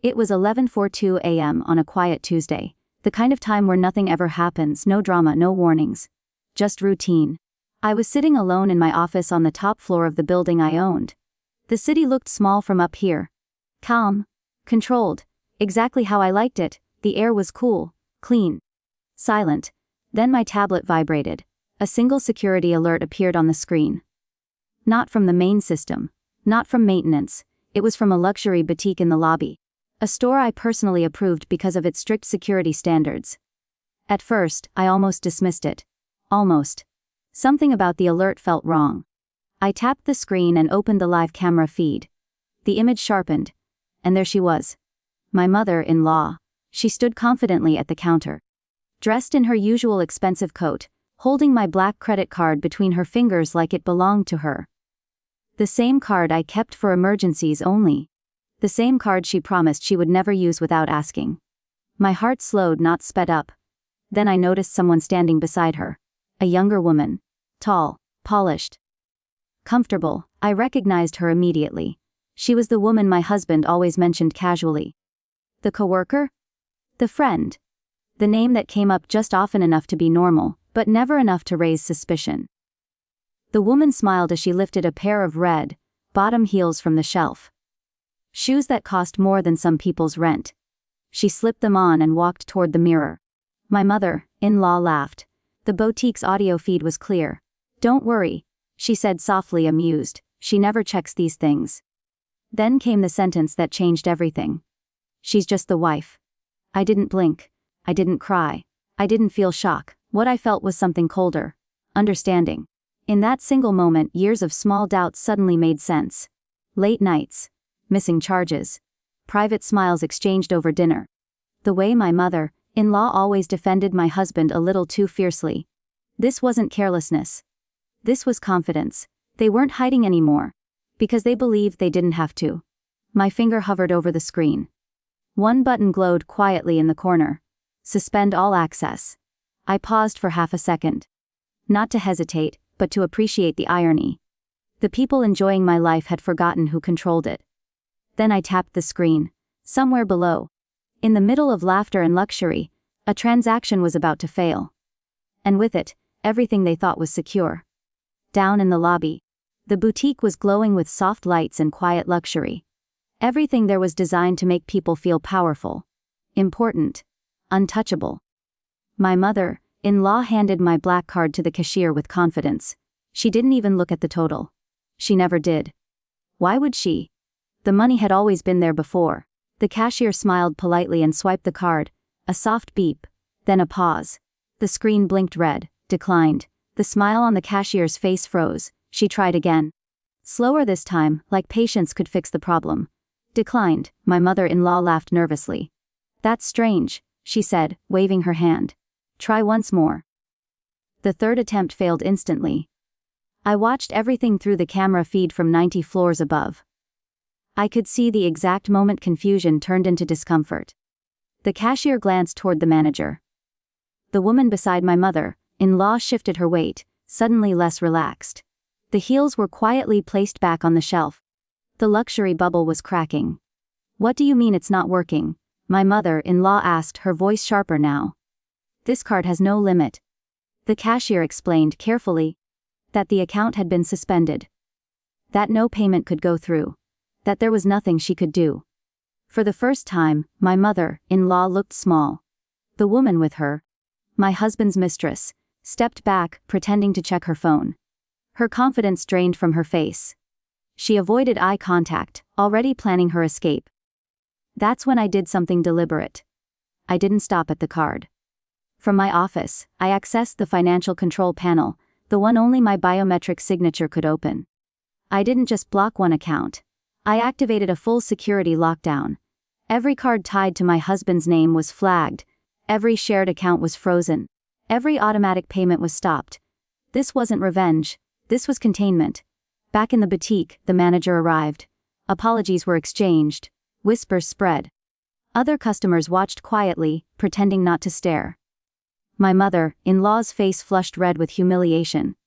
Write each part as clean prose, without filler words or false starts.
It was 11:42 a.m. on a quiet Tuesday, the kind of time where nothing ever happens, no drama, no warnings. Just routine. I was sitting alone in my office on the top floor of the building I owned. The city looked small from up here. Calm. Controlled. Exactly how I liked it. The air was cool. Clean. Silent. Then my tablet vibrated. A single security alert appeared on the screen. Not from the main system. Not from maintenance. It was from a luxury boutique in the lobby. A store I personally approved because of its strict security standards. At first, I almost dismissed it. Almost. Something about the alert felt wrong. I tapped the screen and opened the live camera feed. The image sharpened. And there she was. My mother-in-law. She stood confidently at the counter. Dressed in her usual expensive coat, holding my black credit card between her fingers like it belonged to her. The same card I kept for emergencies only. The same card she promised she would never use without asking. My heart slowed, not sped up. Then I noticed someone standing beside her. A younger woman. Tall, polished, comfortable. I recognized her immediately. She was the woman my husband always mentioned casually. The coworker? The friend. The name that came up just often enough to be normal, but never enough to raise suspicion. The woman smiled as she lifted a pair of red, bottom heels from the shelf. Shoes that cost more than some people's rent. She slipped them on and walked toward the mirror. My mother-in-law laughed. The boutique's audio feed was clear. "Don't worry," she said softly, amused. "She never checks these things." Then came the sentence that changed everything. "She's just the wife." I didn't blink. I didn't cry. I didn't feel shock. What I felt was something colder. Understanding. In that single moment, years of small doubts suddenly made sense. Late nights. Missing charges. Private smiles exchanged over dinner. The way my mother-in-law always defended my husband a little too fiercely. This wasn't carelessness. This was confidence. They weren't hiding anymore. Because they believed they didn't have to. My finger hovered over the screen. One button glowed quietly in the corner. Suspend all access. I paused for half a second. Not to hesitate, but to appreciate the irony. The people enjoying my life had forgotten who controlled it. Then I tapped the screen. Somewhere below, in the middle of laughter and luxury, a transaction was about to fail. And with it, everything they thought was secure. Down in the lobby, the boutique was glowing with soft lights and quiet luxury. Everything there was designed to make people feel powerful, important, untouchable. My mother-in-law handed my black card to the cashier with confidence. She didn't even look at the total. She never did. Why would she? The money had always been there before. The cashier smiled politely and swiped the card. A soft beep. Then a pause. The screen blinked red, declined. The smile on the cashier's face froze. She tried again. Slower this time, like patience could fix the problem. Declined. My mother-in-law laughed nervously. "That's strange," she said, waving her hand. "Try once more." The third attempt failed instantly. I watched everything through the camera feed from 90 floors above. I could see the exact moment confusion turned into discomfort. The cashier glanced toward the manager. The woman beside my mother-in-law shifted her weight, suddenly less relaxed. The heels were quietly placed back on the shelf. The luxury bubble was cracking. "What do you mean it's not working?" my mother-in-law asked, her voice sharper now. "This card has no limit." The cashier explained carefully that the account had been suspended. That no payment could go through. That there was nothing she could do. For the first time, my mother-in-law looked small. The woman with her, my husband's mistress, stepped back, pretending to check her phone. Her confidence drained from her face. She avoided eye contact, already planning her escape. That's when I did something deliberate. I didn't stop at the card. From my office, I accessed the financial control panel, the one only my biometric signature could open. I didn't just block one account. I activated a full security lockdown. Every card tied to my husband's name was flagged. Every shared account was frozen. Every automatic payment was stopped. This wasn't revenge. This was containment. Back in the boutique, the manager arrived. Apologies were exchanged. Whispers spread. Other customers watched quietly, pretending not to stare. My mother-in-law's face flushed red with humiliation.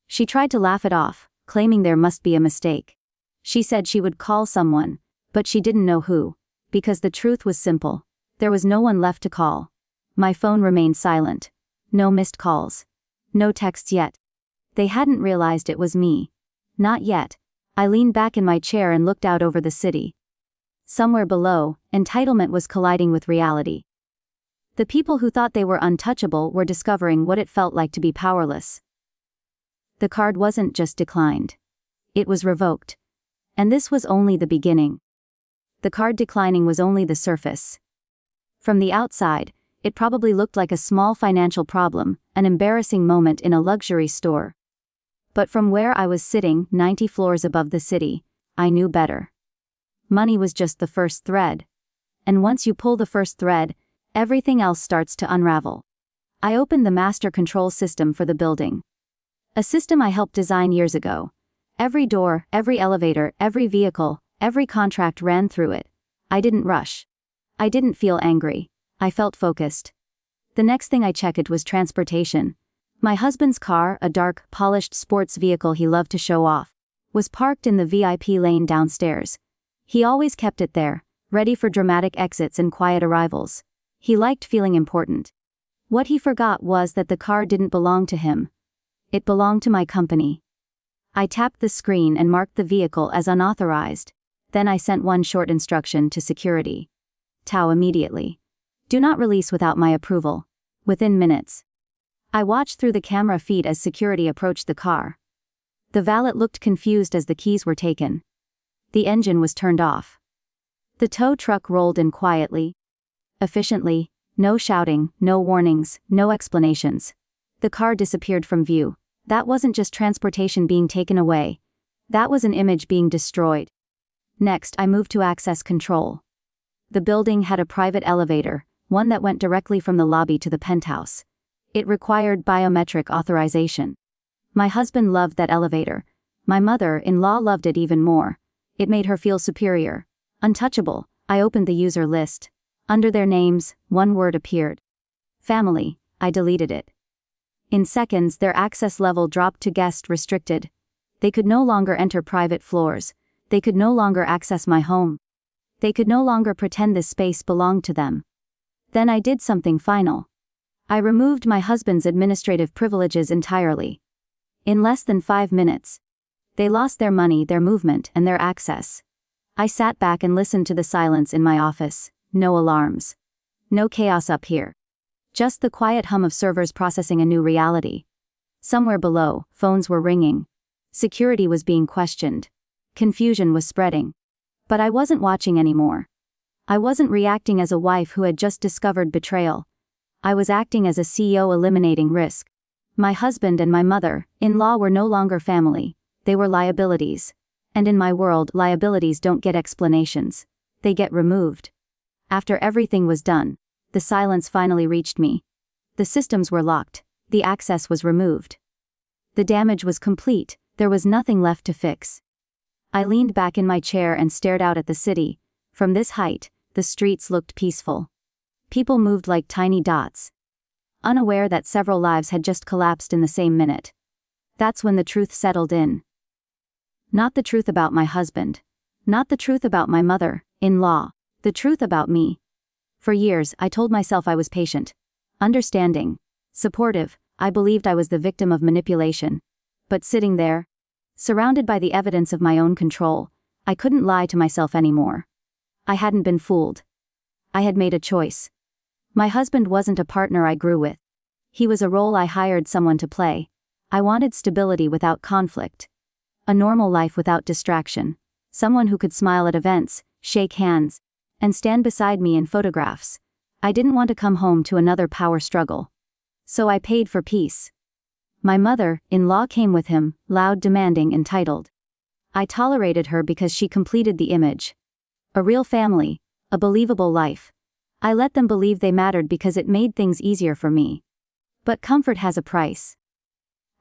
She tried to laugh it off, claiming there must be a mistake. She said she would call someone, but she didn't know who. Because the truth was simple. There was no one left to call. My phone remained silent. No missed calls. No texts yet. They hadn't realized it was me. Not yet. I leaned back in my chair and looked out over the city. Somewhere below, entitlement was colliding with reality. The people who thought they were untouchable were discovering what it felt like to be powerless. The card wasn't just declined. It was revoked. And this was only the beginning. The card declining was only the surface. From the outside, it probably looked like a small financial problem, an embarrassing moment in a luxury store. But from where I was sitting, 90 floors above the city, I knew better. Money was just the first thread. And once you pull the first thread, everything else starts to unravel. I opened the master control system for the building. A system I helped design years ago. Every door, every elevator, every vehicle, every contract ran through it. I didn't rush. I didn't feel angry. I felt focused. The next thing I checked was transportation. My husband's car, a dark, polished sports vehicle he loved to show off, was parked in the VIP lane downstairs. He always kept it there, ready for dramatic exits and quiet arrivals. He liked feeling important. What he forgot was that the car didn't belong to him. It belonged to my company. I tapped the screen and marked the vehicle as unauthorized. Then I sent one short instruction to security. Tow immediately. Do not release without my approval. Within minutes. I watched through the camera feed as security approached the car. The valet looked confused as the keys were taken. The engine was turned off. The tow truck rolled in quietly. Efficiently, no shouting, no warnings, no explanations. The car disappeared from view. That wasn't just transportation being taken away. That was an image being destroyed. Next, I moved to access control. The building had a private elevator, one that went directly from the lobby to the penthouse. It required biometric authorization. My husband loved that elevator. My mother-in-law loved it even more. It made her feel superior. Untouchable. I opened the user list. Under their names, one word appeared. Family. I deleted it. In seconds, their access level dropped to guest restricted. They could no longer enter private floors. They could no longer access my home. They could no longer pretend this space belonged to them. Then I did something final. I removed my husband's administrative privileges entirely. In less than 5 minutes. They lost their money, their movement, and their access. I sat back and listened to the silence in my office. No alarms. No chaos up here. Just the quiet hum of servers processing a new reality. Somewhere below, phones were ringing. Security was being questioned. Confusion was spreading. But I wasn't watching anymore. I wasn't reacting as a wife who had just discovered betrayal. I was acting as a CEO eliminating risk. My husband and my mother-in-law were no longer family. They were liabilities. And in my world, liabilities don't get explanations. They get removed. After everything was done, the silence finally reached me. The systems were locked. The access was removed. The damage was complete. There was nothing left to fix. I leaned back in my chair and stared out at the city. From this height, the streets looked peaceful. People moved like tiny dots. Unaware that several lives had just collapsed in the same minute. That's when the truth settled in. Not the truth about my husband. Not the truth about my mother-in-law. The truth about me. For years, I told myself I was patient, understanding, supportive. I believed I was the victim of manipulation. But sitting there, surrounded by the evidence of my own control, I couldn't lie to myself anymore. I hadn't been fooled. I had made a choice. My husband wasn't a partner I grew with. He was a role I hired someone to play. I wanted stability without conflict. A normal life without distraction. Someone who could smile at events, shake hands, and stand beside me in photographs. I didn't want to come home to another power struggle. So I paid for peace. My mother-in-law came with him, loud, demanding, entitled. I tolerated her because she completed the image. A real family, a believable life. I let them believe they mattered because it made things easier for me. But comfort has a price.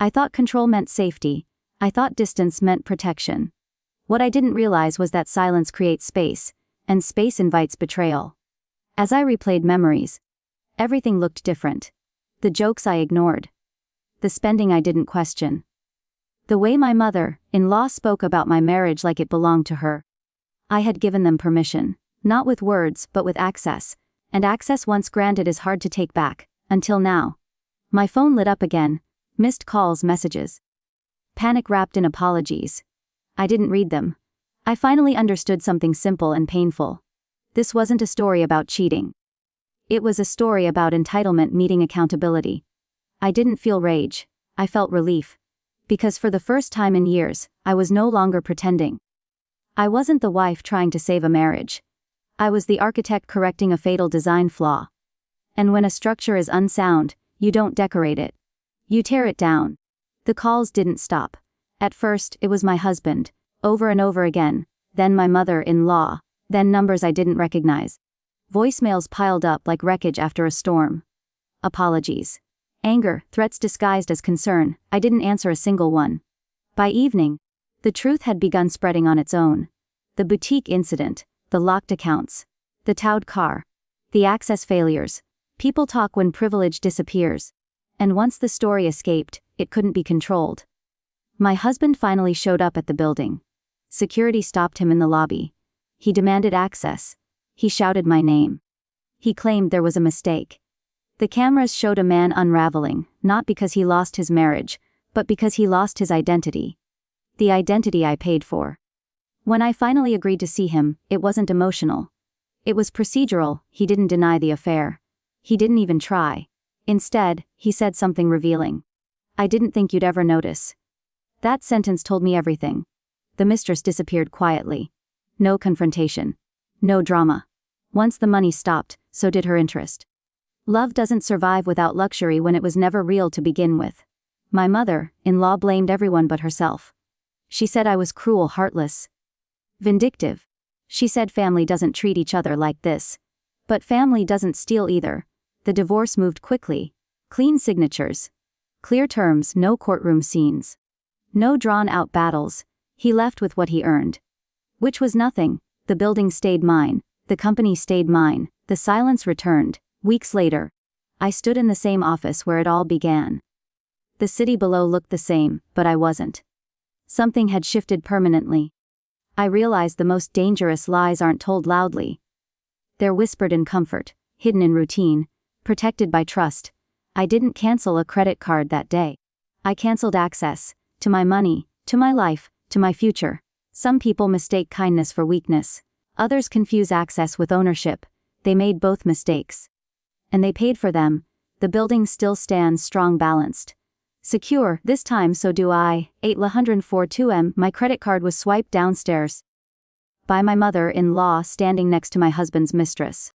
I thought control meant safety. I thought distance meant protection. What I didn't realize was that silence creates space, and space invites betrayal. As I replayed memories, everything looked different. The jokes I ignored. The spending I didn't question. The way my mother-in-law spoke about my marriage like it belonged to her. I had given them permission, Not with words, but with access. And access once granted is hard to take back. Until now. My phone lit up again. Missed calls, messages. Panic wrapped in apologies. I didn't read them. I finally understood something simple and painful. This wasn't a story about cheating. It was a story about entitlement meeting accountability. I didn't feel rage. I felt relief. Because for the first time in years, I was no longer pretending. I wasn't the wife trying to save a marriage. I was the architect correcting a fatal design flaw. And when a structure is unsound, you don't decorate it. You tear it down. The calls didn't stop. At first, it was my husband, over and over again, then my mother-in-law, then numbers I didn't recognize. Voicemails piled up like wreckage after a storm. Apologies. Anger, threats disguised as concern, I didn't answer a single one. By evening, the truth had begun spreading on its own. The boutique incident, the locked accounts, the towed car, the access failures. People talk when privilege disappears. And once the story escaped, it couldn't be controlled. My husband finally showed up at the building. Security stopped him in the lobby. He demanded access. He shouted my name. He claimed there was a mistake. The cameras showed a man unraveling, not because he lost his marriage, but because he lost his identity. The identity I paid for. When I finally agreed to see him, it wasn't emotional. It was procedural. He didn't deny the affair. He didn't even try. Instead, he said something revealing. I didn't think you'd ever notice. That sentence told me everything. The mistress disappeared quietly. No confrontation. No drama. Once the money stopped, so did her interest. Love doesn't survive without luxury when it was never real to begin with. My mother-in-law blamed everyone but herself. She said I was cruel, heartless. Vindictive. She said family doesn't treat each other like this. But family doesn't steal either. The divorce moved quickly. Clean signatures. Clear terms, no courtroom scenes. No drawn-out battles. He left with what he earned. Which was nothing. The building stayed mine. The company stayed mine. The silence returned. Weeks later, I stood in the same office where it all began. The city below looked the same, but I wasn't. Something had shifted permanently. I realized the most dangerous lies aren't told loudly. They're whispered in comfort, hidden in routine, protected by trust. I didn't cancel a credit card that day. I canceled access to my money, to my life, to my future. Some people mistake kindness for weakness. Others confuse access with ownership. They made both mistakes. And they paid for them. The building still stands strong, balanced. Secure, this time so do I. 804-2M. My credit card was swiped downstairs by my mother-in-law standing next to my husband's mistress.